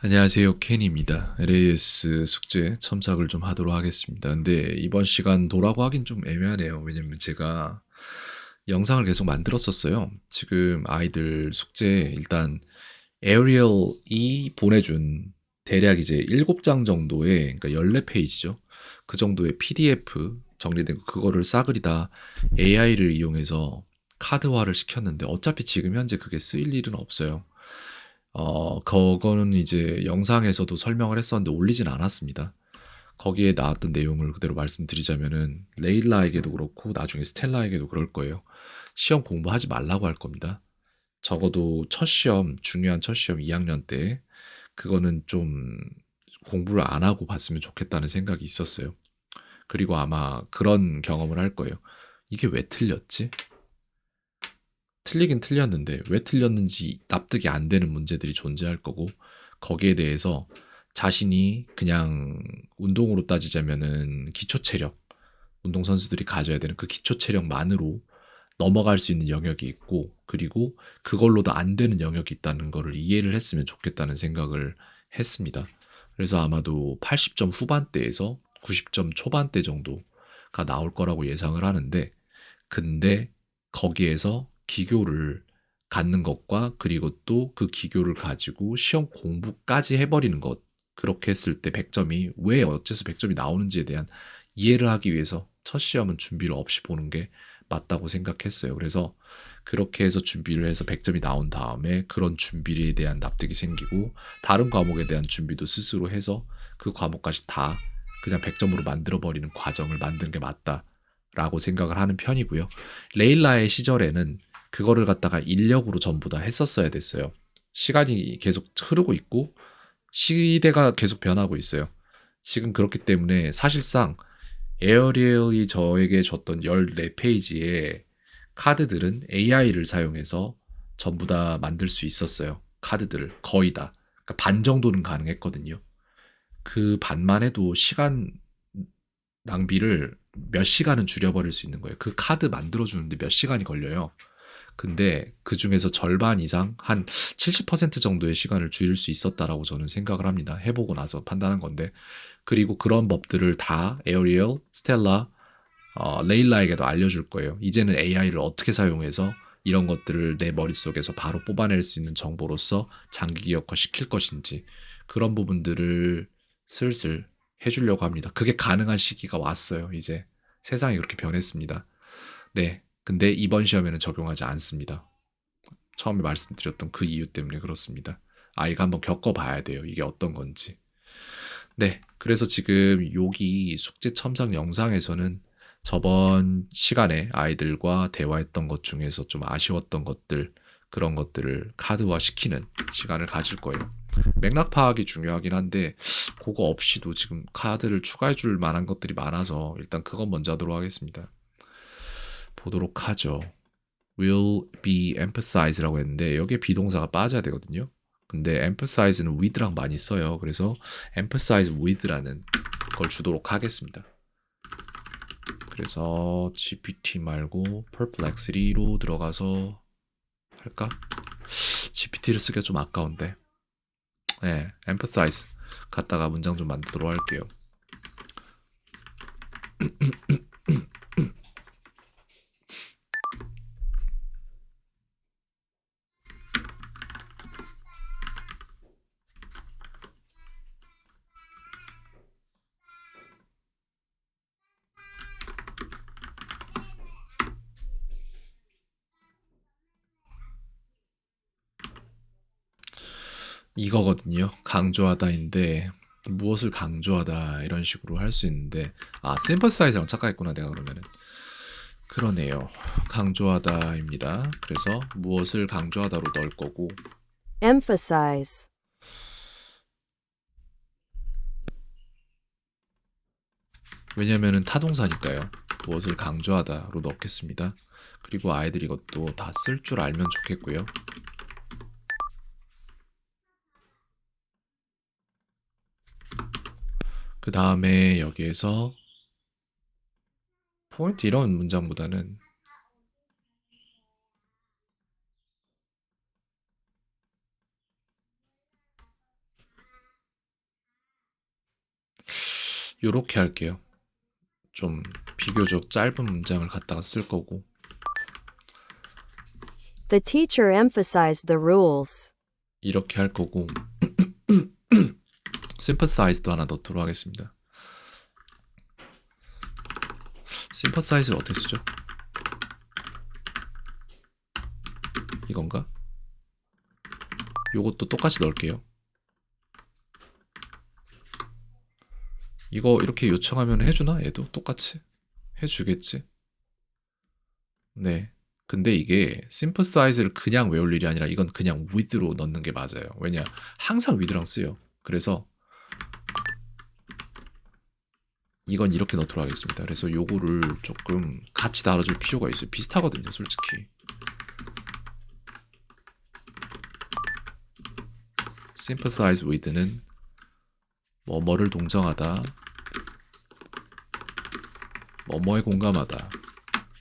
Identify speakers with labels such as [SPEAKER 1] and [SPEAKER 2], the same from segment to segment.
[SPEAKER 1] 안녕하세요. 켄입니다. LAS 숙제 첨삭을 좀 하도록 하겠습니다. 근데 이번 시간 도라고 하긴 좀 애매하네요. 왜냐면 제가 영상을 계속 만들었었어요. 지금 아이들 숙제 일단 에어리얼이 보내준 대략 이제 7장 정도의, 그러니까 14페이지죠. 그 정도의 PDF 정리된 거, 그거를 싸그리 다 AI를 이용해서 카드화를 시켰는데 어차피 지금 현재 그게 쓰일 일은 없어요. 그거는 이제 영상에서도 설명을 했었는데 올리진 않았습니다. 거기에 나왔던 내용을 그대로 말씀드리자면은 레일라에게도 그렇고 나중에 스텔라에게도 그럴 거예요. 시험 공부하지 말라고 할 겁니다. 적어도 첫 시험, 중요한 첫 시험 2학년 때 그거는 좀 공부를 안 하고 봤으면 좋겠다는 생각이 있었어요. 그리고 아마 그런 경험을 할 거예요. 이게 왜 틀렸지? 틀리긴 틀렸는데 왜 틀렸는지 납득이 안 되는 문제들이 존재할 거고, 거기에 대해서 자신이 그냥 운동으로 따지자면은 기초 체력, 운동 선수들이 가져야 되는 그 기초 체력만으로 넘어갈 수 있는 영역이 있고, 그리고 그걸로도 안 되는 영역이 있다는 거를 이해를 했으면 좋겠다는 생각을 했습니다. 그래서 아마도 80점 후반대에서 90점 초반대 정도가 나올 거라고 예상을 하는데, 근데 거기에서 기교를 갖는 것과 그리고 또 그 기교를 가지고 시험 공부까지 해버리는 것, 그렇게 했을 때 100점이 왜 어째서 100점이 나오는지에 대한 이해를 하기 위해서 첫 시험은 준비를 없이 보는 게 맞다고 생각했어요. 그래서 그렇게 해서 준비를 해서 100점이 나온 다음에 그런 준비에 대한 납득이 생기고 다른 과목에 대한 준비도 스스로 해서 그 과목까지 다 그냥 100점으로 만들어버리는 과정을 만드는 게 맞다라고 생각을 하는 편이고요. 레일라의 시절에는 그거를 갖다가 인력으로 전부 다 했었어야 됐어요. 시간이 계속 흐르고 있고 시대가 계속 변하고 있어요. 지금 그렇기 때문에 사실상 에어리얼이 저에게 줬던 14페이지의 카드들은 AI를 사용해서 전부 다 만들 수 있었어요. 카드들을 거의 다. 그러니까 반 정도는 가능했거든요. 그 반만 해도 시간 낭비를 몇 시간은 줄여버릴 수 있는 거예요. 그 카드 만들어주는데 몇 시간이 걸려요. 근데 그 중에서 절반 이상, 한 70% 정도의 시간을 줄일 수 있었다라고 저는 생각을 합니다. 해보고 나서 판단한 건데. 그리고 그런 법들을 다 에어리얼, 스텔라, 레일라에게도 알려줄 거예요. 이제는 AI를 어떻게 사용해서 이런 것들을 내 머릿속에서 바로 뽑아낼 수 있는 정보로서 장기 기억화 시킬 것인지, 그런 부분들을 슬슬 해주려고 합니다. 그게 가능한 시기가 왔어요. 이제 세상이 그렇게 변했습니다. 네. 근데 이번 시험에는 적용하지 않습니다. 처음에 말씀드렸던 그 이유 때문에 그렇습니다. 아이가 한번 겪어봐야 돼요. 이게 어떤 건지. 네. 그래서 지금 여기 숙제 첨삭 영상에서는 저번 시간에 아이들과 대화했던 것 중에서 좀 아쉬웠던 것들, 그런 것들을 카드화 시키는 시간을 가질 거예요. 맥락 파악이 중요하긴 한데, 그거 없이도 지금 카드를 추가해 줄 만한 것들이 많아서 일단 그건 먼저 하도록 하겠습니다. 보도록 하죠. will be emphasize라고 했는데 여기에 비동사가 빠져야 되거든요. 근데 emphasize는 with랑 많이 써요. 그래서 emphasize with라는 걸 주도록 하겠습니다. 그래서 GPT 말고 perplexity로 들어가서 할까? GPT를 쓰기가 좀 아까운데. 네, empathize 갖다가 문장 좀 만들도록 할게요. 이거거든요. 강조하다인데 무엇을 강조하다 이런 식으로 할 수 있는데, sympathize랑 착각했구나 내가. 그러면은 그러네요. 강조하다입니다. 그래서 무엇을 강조하다로 넣을 거고,
[SPEAKER 2] emphasize,
[SPEAKER 1] 왜냐면은 타동사니까요. 무엇을 강조하다로 넣겠습니다. 그리고 아이들이 이것도 다 쓸 줄 알면 좋겠고요. 그 다음에 여기에서 포인트 이런 문장보다는 요렇게 할게요. 좀 비교적 짧은 문장을 갖다가 쓸 거고.
[SPEAKER 2] The teacher emphasized the rules.
[SPEAKER 1] 이렇게 할 거고. sympathized도 하나 넣도록 하겠습니다. sympathiz를 어떻게 쓰죠? 이건가? 요것도 똑같이 넣을게요. 이거 이렇게 요청하면 해주나? 얘도 똑같이? 해주겠지? 네. 근데 이게 sympathize를 그냥 외울 일이 아니라 이건 그냥 with로 넣는 게 맞아요. 왜냐? 항상 with랑 쓰요. 그래서 이건 이렇게 넣도록 하겠습니다. 그래서 요거를 조금 같이 다뤄줄 필요가 있어요. 비슷하거든요, 솔직히. sympathize with는 뭐뭐를 동정하다, 뭐뭐에 공감하다,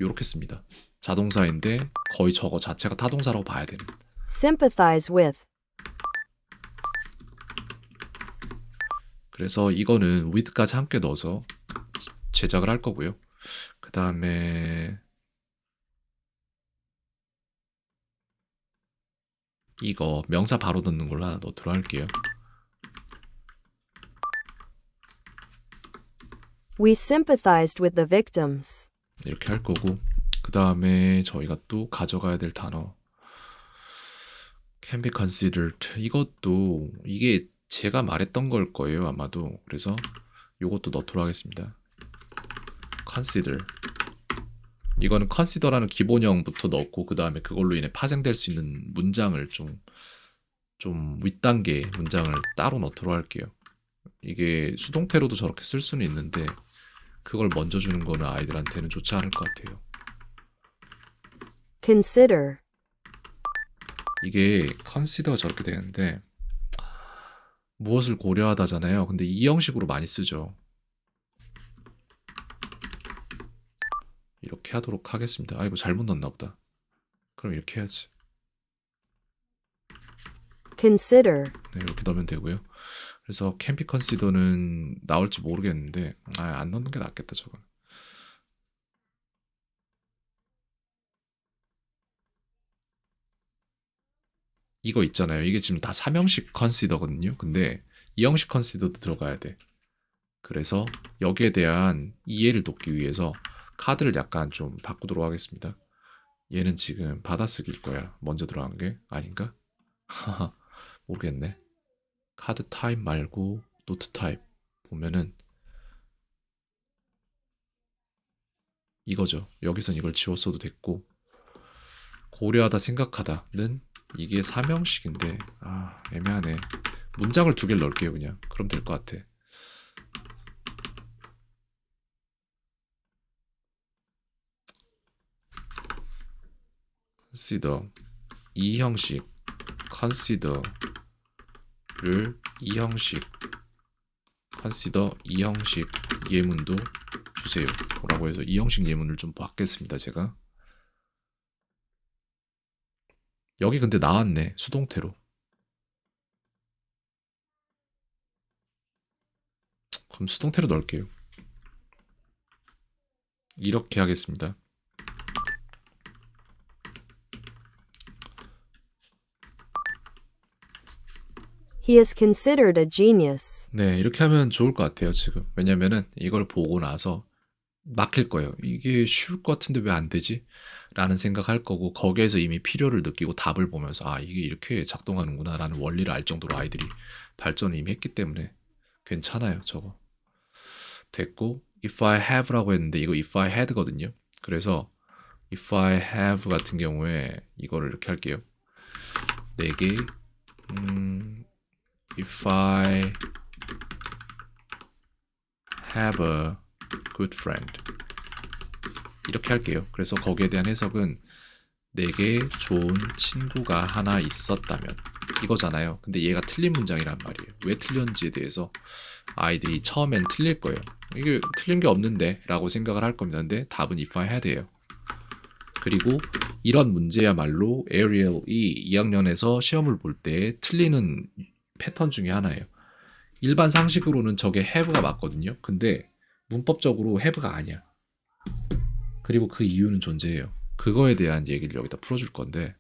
[SPEAKER 1] 요렇게 씁니다. 자동사인데 거의 저거 자체가 타동사라고 봐야 되는.
[SPEAKER 2] Sympathize with.
[SPEAKER 1] 그래서 이거는 with까지 함께 넣어서 제작을 할 거고요. 그 다음에 이거 명사 바로 넣는 걸로 하나 넣도록 할게요.
[SPEAKER 2] We sympathized with the victims.
[SPEAKER 1] 이렇게 할 거고, 그 다음에 저희가 또 가져가야 될 단어 can be considered. 이것도 이게 제가 말했던 걸 거예요, 아마도. 그래서 이것도 넣도록 하겠습니다. consider. 이거는 consider라는 기본형부터 넣고 그 다음에 그걸로 인해 파생될 수 있는 문장을 좀 윗단계 문장을 따로 넣도록 할게요. 이게 수동태로도 저렇게 쓸 수는 있는데 그걸 먼저 주는 거는 아이들한테는 좋지 않을 것 같아요.
[SPEAKER 2] Consider.
[SPEAKER 1] 이게 consider가 저렇게 되는데 무엇을 고려하다잖아요. 근데 이 형식으로 많이 쓰죠. 이렇게 하도록 하겠습니다. 아이고 잘못 넣었나 보다. 그럼 이렇게 해야지.
[SPEAKER 2] Consider.
[SPEAKER 1] 네, 이렇게 넣으면 되고요. 그래서 can be consider는 나올지 모르겠는데 안 넣는 게 낫겠다 저건. 이거 있잖아요. 이게 지금 다 3형식 consider거든요. 근데 2형식 consider도 들어가야 돼. 그래서 여기에 대한 이해를 돕기 위해서 카드를 약간 좀 바꾸도록 하겠습니다. 얘는 지금 받아쓰기일 거야. 먼저 들어간 게 아닌가? 모르겠네. 카드 타입 말고 노트 타입 보면은 이거죠. 여기선 이걸 지웠어도 됐고 고려하다 생각하다는 이게 3형식인데 애매하네. 문장을 2개를 넣을게요. 그냥 그럼 될 것 같아. consider 이 형식 consider를 이 형식 consider 이 형식 예문도 주세요 라고 해서 이 형식 예문을 좀 받겠습니다. 제가 여기 근데 나왔네. 수동태로. 그럼 수동태로 넣을게요. 이렇게 하겠습니다.
[SPEAKER 2] He is considered a genius.
[SPEAKER 1] 네, 이렇게 하면 좋을 것 같아요, 지금. 왜냐면은 이걸 보고 나서 막힐 거예요. 이게 쉬울 것 같은데 왜 안 되지? 라는 생각할 거고 거기에서 이미 필요를 느끼고 답을 보면서 이게 이렇게 작동하는구나 라는 원리를 알 정도로 아이들이 발전을 이미 했기 때문에 괜찮아요, 저거. 됐고 if I have라고 했는데 이거 if I had거든요. 그래서 if I have 같은 경우에 이거를 이렇게 할게요. 내게 if I have a good friend 이렇게 할게요. 그래서 거기에 대한 해석은 내게 좋은 친구가 하나 있었다면 이거잖아요. 근데 얘가 틀린 문장이란 말이에요. 왜 틀렸는지에 대해서 아이들이 처음엔 틀릴 거예요. 이게 틀린 게 없는데 라고 생각을 할 겁니다. 근데 답은 if I had예요. 그리고 이런 문제야말로 Ariel이 2학년에서 시험을 볼 때 틀리는 패턴 중에 하나예요. 일반 상식으로는 저게 have가 맞거든요. 근데 문법적으로 have가 아니야. 그리고 그 이유는 존재해요. 그거에 대한 얘기를 여기다 풀어줄 건데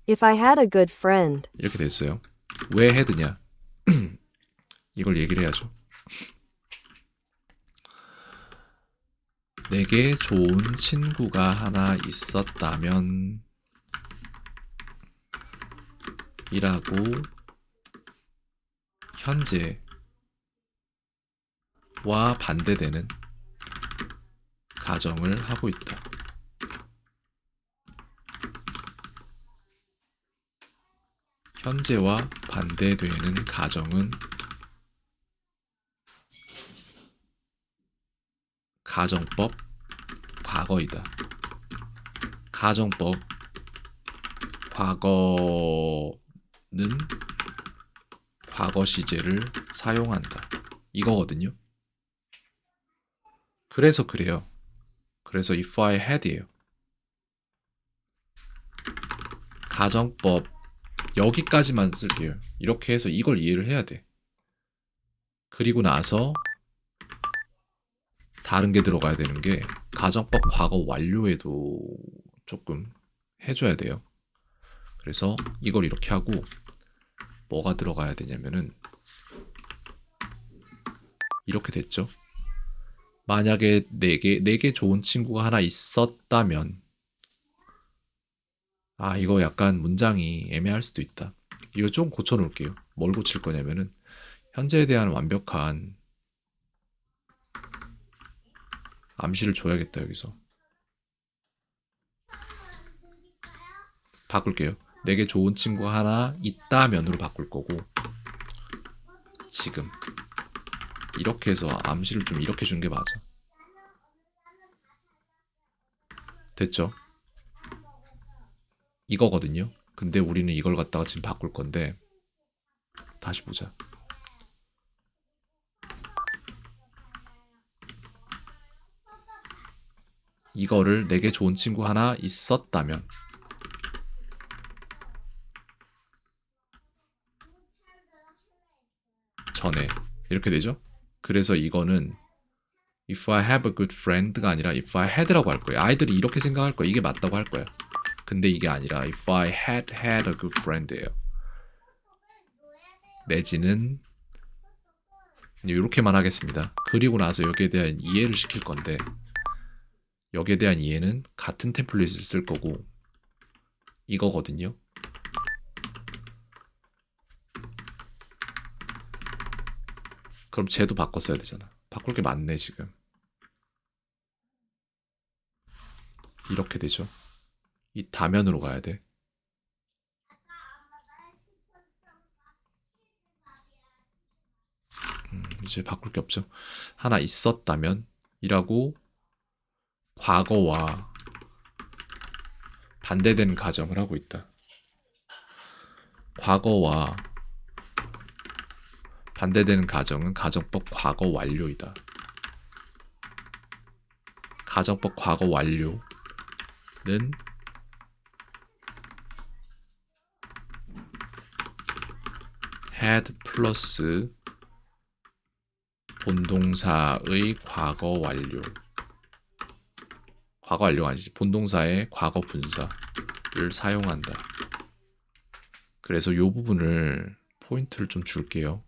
[SPEAKER 2] If I had a good friend,
[SPEAKER 1] 이렇게 됐어요. 왜 had냐? 이걸 얘기를 해야죠. 내게 좋은 친구가 하나 있었다면 이라고 현재와 반대되는 가정을 하고 있다. 현재와 반대되는 가정은 가정법 과거이다. 가정법 과거는 과거 시제를 사용한다. 이거거든요. 그래서 그래요. 그래서 if I had예요. 가정법 여기까지만 쓸게요. 이렇게 해서 이걸 이해를 해야 돼. 그리고 나서 다른 게 들어가야 되는 게 가정법 과거 완료에도 조금 해줘야 돼요. 그래서 이걸 이렇게 하고 뭐가 들어가야 되냐면은 이렇게 됐죠. 만약에 내게 좋은 친구가 하나 있었다면 이거 약간 문장이 애매할 수도 있다. 이거 좀 고쳐놓을게요. 뭘 고칠 거냐면은 현재에 대한 완벽한 암시를 줘야겠다. 여기서 바꿀게요. 내게 좋은 친구가 하나 있다면으로 바꿀 거고 지금 이렇게 해서 암시를 좀 이렇게 준 게 맞아. 됐죠? 이거거든요. 근데 우리는 이걸 갖다가 지금 바꿀 건데 다시 보자. 이거를 내게 좋은 친구 하나 있었다면 전에 이렇게 되죠? 그래서 이거는 if I have a good friend가 아니라 if I had라고 할 거예요. 아이들이 이렇게 생각할 거야. 이게 맞다고 할 거야. 근데 이게 아니라 if I had a good friend예요. 내지는 이렇게만 하겠습니다. 그리고 나서 여기에 대한 이해를 시킬 건데 여기에 대한 이해는 같은 템플릿을 쓸 거고 이거거든요. 그럼 쟤도 바꿨어야 되잖아. 바꿀 게 많네 지금. 이렇게 되죠. 이 다면으로 가야 돼. 이제 바꿀 게 없죠. 하나 있었다면 이라고 과거와 반대되는 가정을 하고 있다. 과거와 반대되는 가정은 가정법 과거 완료이다. 가정법 과거 완료는 had 플러스 본동사의 과거 완료. 과거 완료가 아니지. 본동사의 과거 분사를 사용한다. 그래서 이 부분을 포인트를 좀 줄게요.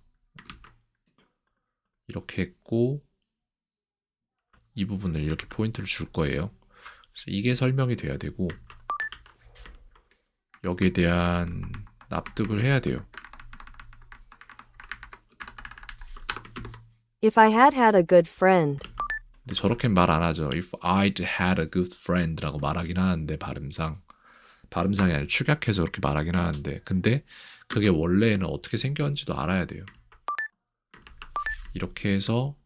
[SPEAKER 1] 이렇게 했고 이 부분을 이렇게 포인트를 줄 거예요. 그래서 이게 설명이 돼야 되고 여기에 대한 납득을 해야 돼요.
[SPEAKER 2] if I had had a good friend,
[SPEAKER 1] 근데 저렇게 말 안 하죠. If I'd had a good friend라고 말하긴 하는데 발음상이 아니라 축약해서 그렇게 말하긴 하는데 근데 그게 원래는 어떻게 생겼는지도 알아야 돼요. 이렇게 해서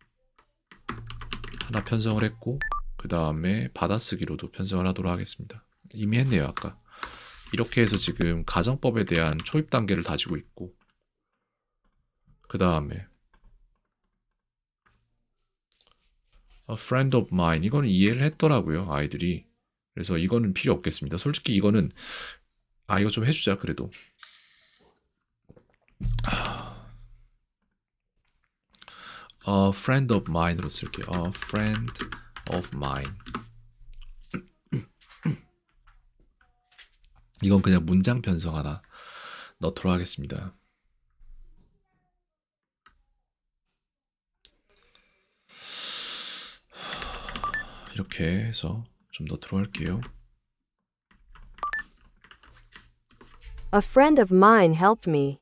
[SPEAKER 1] 하나 편성을 했고 그 다음에 받아쓰기로도 편성을 하도록 하겠습니다. 이미 했네요 아까. 이렇게 해서 지금 가정법에 대한 초입 단계를 다지고 있고 그 다음에 A friend of mine 이거는 이해를 했더라고요 아이들이. 그래서 이거는 필요 없겠습니다. 솔직히 이거는 아, 이거 좀 해주자 그래도. A friend of mine으로 쓸게요. A friend of mine. 이건 그냥 문장 편성 하나 넣도록 하겠습니다. 이렇게 해서 좀 넣도록 할게요.
[SPEAKER 2] A friend of mine helped me.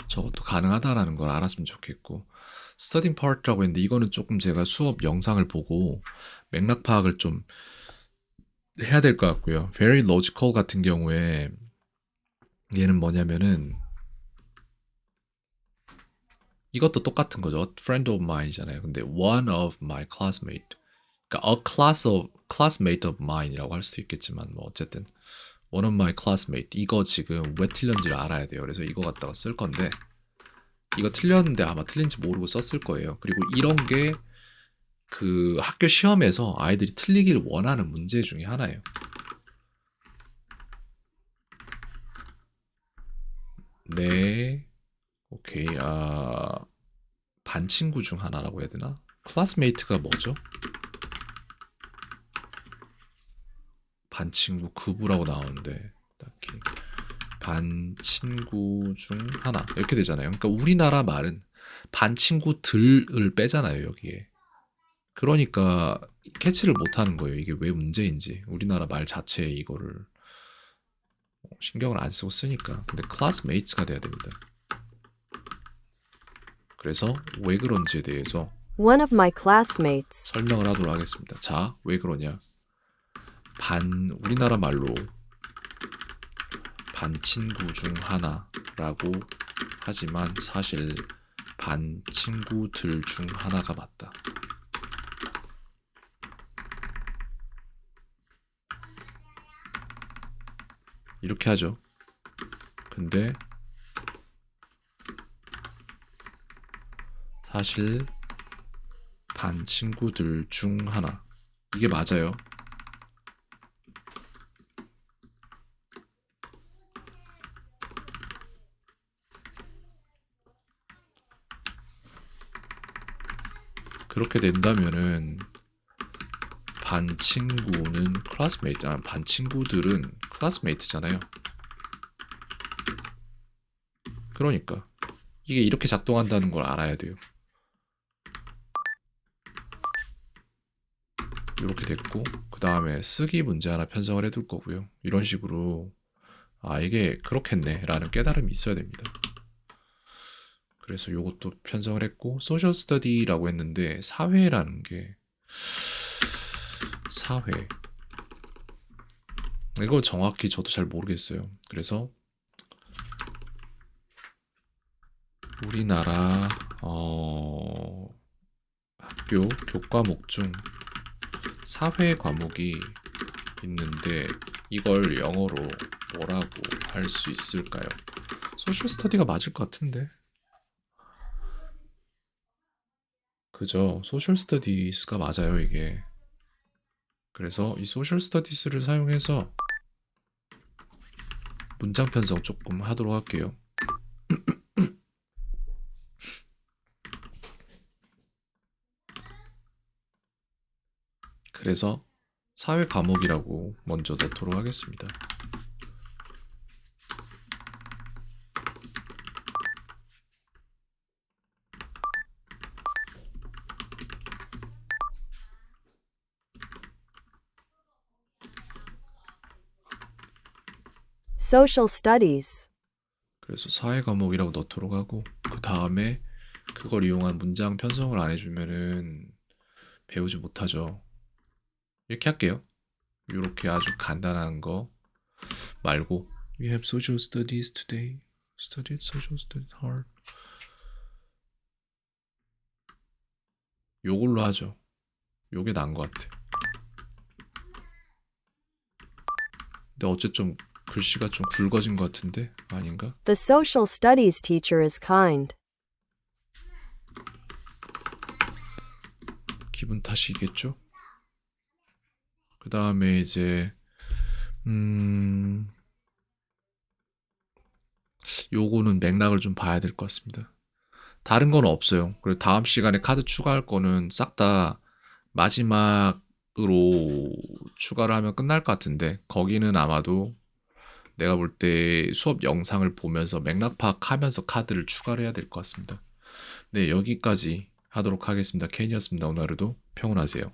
[SPEAKER 1] 저것도 가능하다라는 걸 알았으면 좋겠고, studying part라고 했는데 이거는 조금 제가 수업 영상을 보고 맥락 파악을 좀 해야 될 것 같고요. very logical 같은 경우에 얘는 뭐냐면은 이것도 똑같은 거죠. A friend of mine이잖아요. 근데 one of my classmate. 그러니까 a classmate of mine이라고 할 수도 있겠지만 뭐 어쨌든 one of my classmate. 이거 지금 왜 틀렸는지를 알아야 돼요. 그래서 이거 갖다가 쓸 건데 이거 틀렸는데 아마 틀린지 모르고 썼을 거예요. 그리고 이런 게 그 학교 시험에서 아이들이 틀리기를 원하는 문제 중에 하나예요. 네, 오케이. 반 친구 중 하나라고 해야 되나? 클래스메이트가 뭐죠? 반 친구 급부라고 나오는데 딱히 반 친구 중 하나 이렇게 되잖아요. 그러니까 우리나라 말은 반 친구들을 빼잖아요 여기에. 그러니까 캐치를 못하는 거예요. 이게 왜 문제인지. 우리나라 말 자체에 이거를 신경을 안 쓰고 쓰니까. 근데 classmates가 돼야 됩니다. 그래서 왜 그런지에 대해서
[SPEAKER 2] One of my classmates.
[SPEAKER 1] 설명을 하도록 하겠습니다. 자, 왜 그러냐? 우리나라 말로 반 친구 중 하나라고 하지만 사실 반 친구들 중 하나가 맞다. 이렇게 하죠. 근데 사실 반 친구들 중 하나. 이게 맞아요. 그렇게 된다면은 반 친구는 클래스메이트, 반 친구들은 클래스메이트잖아요. 그러니까 이게 이렇게 작동한다는 걸 알아야 돼요. 이렇게 됐고 그 다음에 쓰기 문제 하나 편성을 해둘 거고요. 이런 식으로 이게 그렇겠네 라는 깨달음이 있어야 됩니다. 그래서 이것도 편성을 했고 소셜 스터디라고 했는데 사회라는 게 사회 이거 정확히 저도 잘 모르겠어요. 그래서 우리나라 학교 교과목 중 사회 과목이 있는데 이걸 영어로 뭐라고 할 수 있을까요? 소셜 스터디가 맞을 것 같은데. 그죠? 소셜 스터디스가 맞아요, 이게. 그래서 이 소셜 스터디스를 사용해서 문장 편성 조금 하도록 할게요. 그래서 사회 과목이라고 먼저 넣도록 하겠습니다.
[SPEAKER 2] Social studies.
[SPEAKER 1] 그래서 사회 과목이라고 넣도록 하고 그 다음에 그걸 이용한 문장 편성을 안 해주면은 배우지 못하죠. 이렇게 할게요. 이렇게 아주 간단한 거 말고 We have social studies today. Studied social studies hard. 요걸로 하죠. 요게 나은 것 같아. 근데 어째 좀 글씨가 좀 굵어진 것 같은데 아닌가?
[SPEAKER 2] The social studies teacher is kind.
[SPEAKER 1] 기분 탓이겠죠? 그 다음에 이제 음, 요거는 맥락을 좀 봐야 될 것 같습니다. 다른 건 없어요. 그리고 다음 시간에 카드 추가할 거는 싹 다 마지막으로 추가를 하면 끝날 것 같은데, 거기는 아마도 내가 볼 때 수업 영상을 보면서 맥락 파악하면서 카드를 추가를 해야 될 것 같습니다. 네, 여기까지 하도록 하겠습니다. 켄이었습니다. 오늘 하루도 평온하세요.